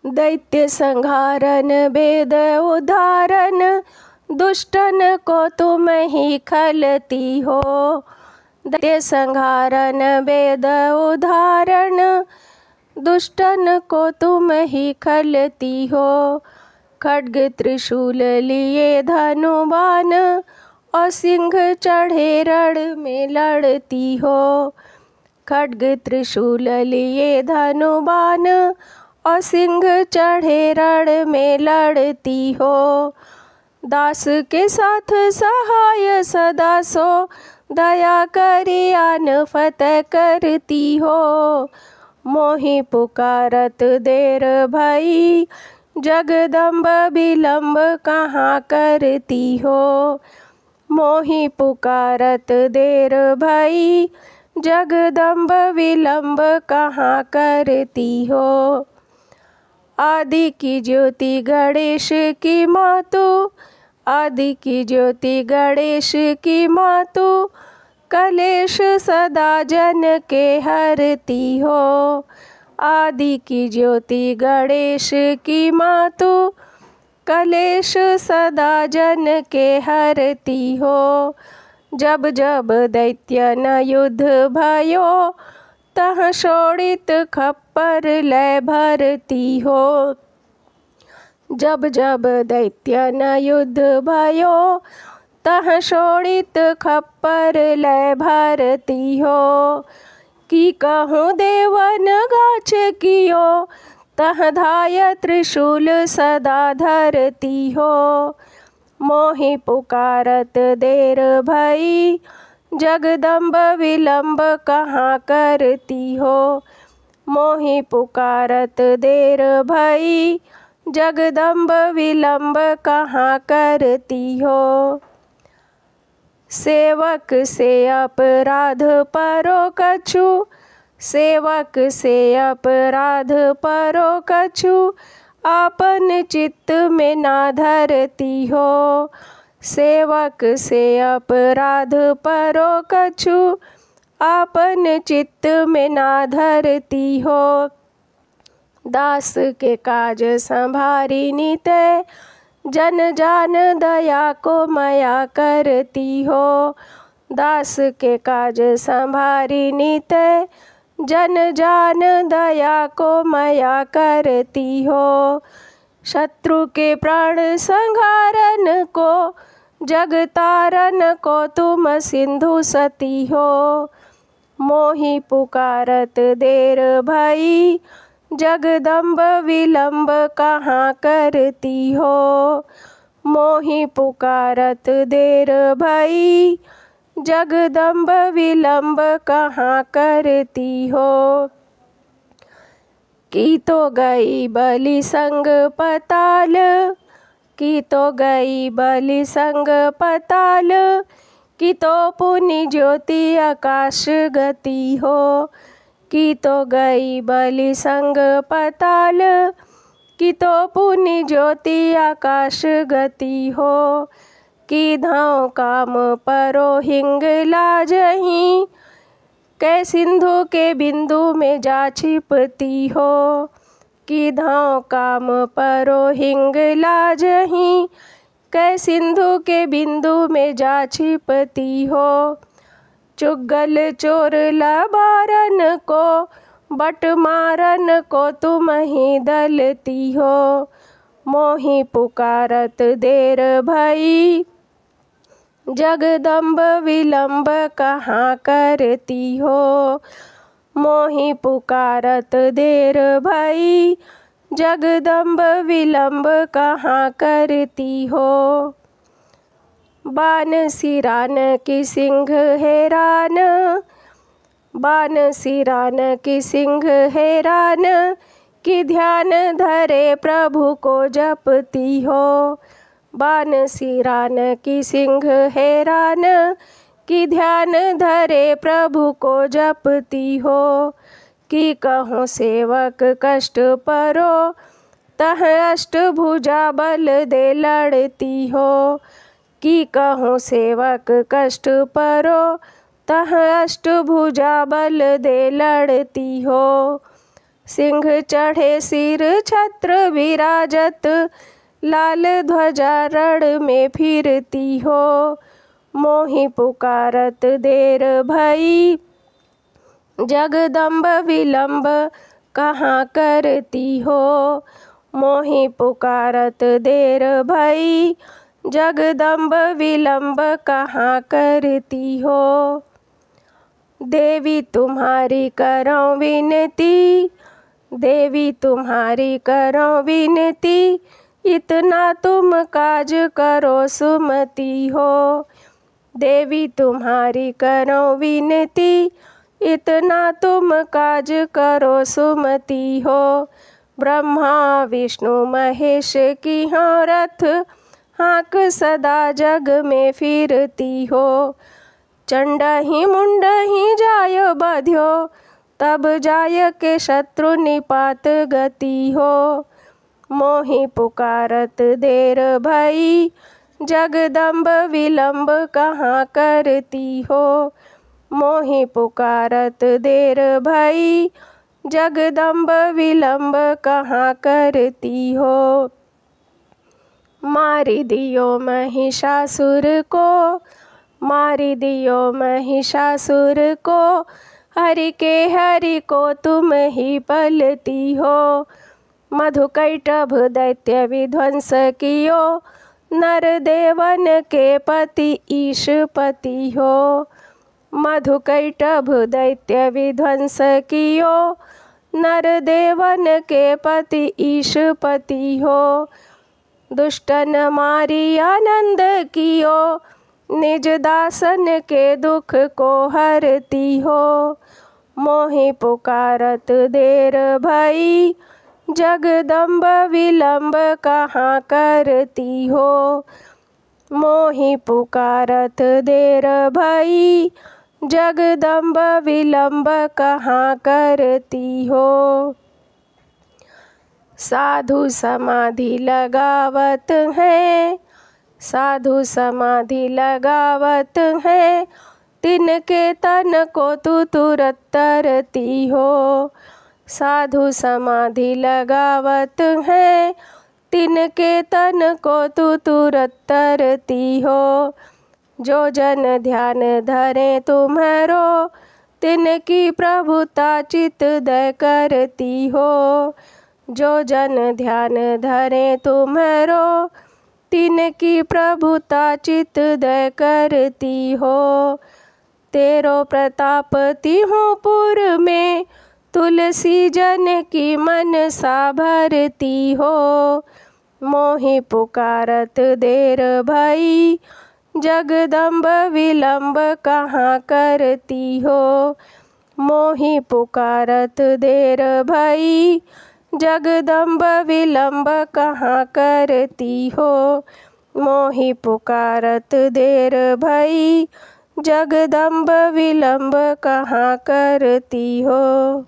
दैत्य संहारन वेद उद्धारन, दुष्टन को तुम ही खलती हो। दैत्य संहारन वेद उद्धारण, दुष्टन को तुम ही खलती हो। खड्ग त्रिशूल लिए धनुबान, और सिंह चढ़े रण में लड़ती हो। खड्ग त्रिशूल लिए धनुबान, और सिंह चढ़े रण में लड़ती हो। दास के साथ सहाय सदा सो, दया करी आन फतेह करती हो। मोहि पुकारत देर भई, जगदम्ब विलम्ब कहाँ करती हो। मोहि पुकारत देर भई, जगदम्ब विलम्ब कहाँ करती हो। आदि की ज्योति गणेश की मातु, आदि की ज्योति गणेश की मातु, कलेश सदा जन के हरती हो। आदि की ज्योति गणेश की मातु, कलेश सदा जन के हरती हो। जब जब दैत्य न युद्ध भयो, तह शोणित खप्पर लय भरती हो। जब जब दैत्य न युद्ध भयो, तह शोणित खप्पर लय भरती हो। की कहूँ देवन गाछ कियो, तह धाय त्रिशूल सदा धरती हो। मोहि पुकारत देर भई, जगदम्ब विलम्ब कहाँ करती हो। मोहि पुकारत देर भई, जगदम्ब विलम्ब कहाँ करती हो। सेवक से अपराध परो कछु, सेवक से अपराध परो कछु, आपन चित्त में ना धरती हो। सेवक से अपराध परो कछु, आपन चित्त में ना धरती हो। दास के काज संभारी नितय, जन जान दया को माया करती हो। दास के काज संभारी नितय, जन जान दया को माया करती हो। शत्रु के प्राण संहारन को, जग तारन को तुम सिंधु सती हो। मोहि पुकारत देर भई, जगदम्ब विलम्ब कहाँ करती हो। मोहि पुकारत देर भई, जगदम्ब विलम्ब कहाँ करती हो। की तो गई बलि संग पताल, की तो गई बलि संग पताल, की तो पुनि ज्योति आकाश गति हो। की तो गई बलि संग पताल, की तो पुनि ज्योति आकाश गति हो। की धाव काम परो हिंग लाजही, कै सिंधु के बिंदु में जा छिपती हो। की धाव काम परो हिंग लाजही, कै सिंधु के बिंदु में जा छिपती हो। चुगल चोर लबारन को, बट मारन को तुम ही दलती हो। मोहि पुकारत देर भई, जगदम्ब विलम्ब कहाँ करती हो। मोहि पुकारत देर भई, जगदम्ब विलम्ब कहाँ करती हो। बान सिरान की सिंह हैरान, बान सिरान की सिंह हैरान, कि ध्यान धरे प्रभु को जपती हो। बान सिरान की सिंह हैरान, कि ध्यान धरे प्रभु को जपती हो। कि कहूँ सेवक कष्ट परो, तह अष्टभुजा बल दे लड़ती हो। कि कहूँ सेवक कष्ट परो, तह अष्टभुजा बल दे लड़ती हो। सिंह चढ़े सिर छत्र विराजत, लाल ध्वजा रण में फिरती हो। मोहि पुकारत देर भई, जगदम्ब विलम्ब कहाँ करती हो। मोहि पुकारत देर भई, जगदम्ब विलम्ब कहाँ करती हो। देवी तुम्हारी करो विनती, देवी तुम्हारी करो विनती, इतना तुम काज करो सुमति हो। देवी तुम्हारी करो विनती, इतना तुम काज करो सुमति हो। ब्रह्मा विष्णु महेश की हो रथ, हाँक सदा जग में फिरती हो। चंडहि मुंडहि जाय बध्यो, तब जाय के शत्रु निपात गति हो। मोहि पुकारत देर भई, जगदम्ब विलम्ब कहाँ करती हो। मोहि पुकारत देर भई, जगदम्ब विलम्ब कहाँ करती हो। मारी दियो महिषासुर को, मारी दियो महिषासुर को, हरि को तुम ही पलती हो। मधुकैटभ दैत्य विध्वंस कियो, नर देवन के पति ईशपति हो। मधुकैटभ दैत्य विध्वंस कियो, नर देवन के पति ईशपति हो। दुष्टन मारी आनंद कियो, निज दासन के दुख को हरती हो। मोहि पुकारत देर भई, जगदम्ब विलम्ब कहाँ करती हो। मोहि पुकारत देर भई, जगदम्ब विलम्ब कहाँ करती हो। साधु समाधि लगावत हैं, साधु समाधि लगावत हैं, तिनके तन को तू तुरत तरती हो। साधु समाधि लगावत हैं, तिनके तन को तू तुरत तरती हो। जो जन ध्यान धरे तुम्हारो, तिनकी प्रभुता चित दय करती हो। जो जन ध्यान धरे तुम्हारो, तिनकी प्रभुता चित दय करती हो। तेरो प्रताप तिहूँ पुर में, तुलसी जन की मनसा भरती हो। मोहि पुकारत देर भई, जगदम्ब विलम्ब कहाँ करती हो। मोहि पुकारत देर भई, जगदम्ब विलम्ब कहाँ करती हो। मोहि पुकारत देर भई, जगदम्ब विलम्ब कहाँ करती हो।